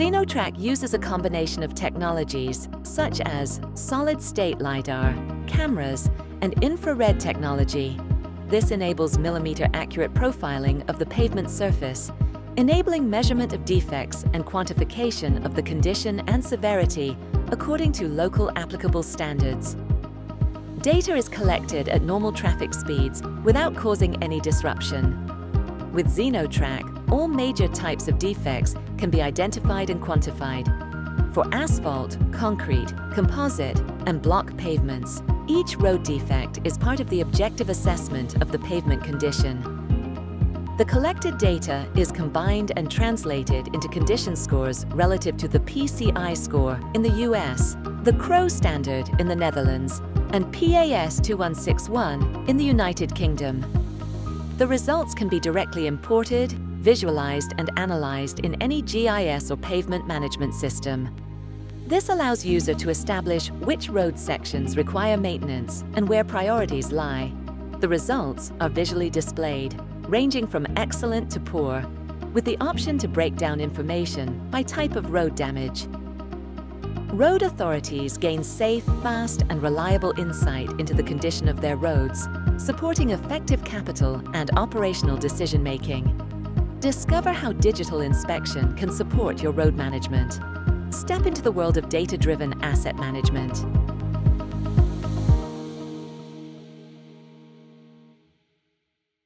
XenoTrack uses a combination of technologies such as solid-state lidar, cameras, and infrared technology. This enables millimeter-accurate profiling of the pavement surface, enabling measurement of defects and quantification of the condition and severity according to local applicable standards. Data is collected at normal traffic speeds without causing any disruption. With XenoTrack, all major types of defects can be identified and quantified. For asphalt, concrete, composite, and block pavements, each road defect is part of the objective assessment of the pavement condition. The collected data is combined and translated into condition scores relative to the PCI score in the US, the CRO standard in the Netherlands, and PAS 2161 in the United Kingdom. The results can be directly imported, visualized, and analyzed in any GIS or pavement management system. This allows users to establish which road sections require maintenance and where priorities lie. The results are visually displayed, ranging from excellent to poor, with the option to break down information by type of road damage. Road authorities gain safe, fast, and reliable insight into the condition of their roads, supporting effective capital and operational decision-making. Discover how digital inspection can support your road management. Step into the world of data-driven asset management.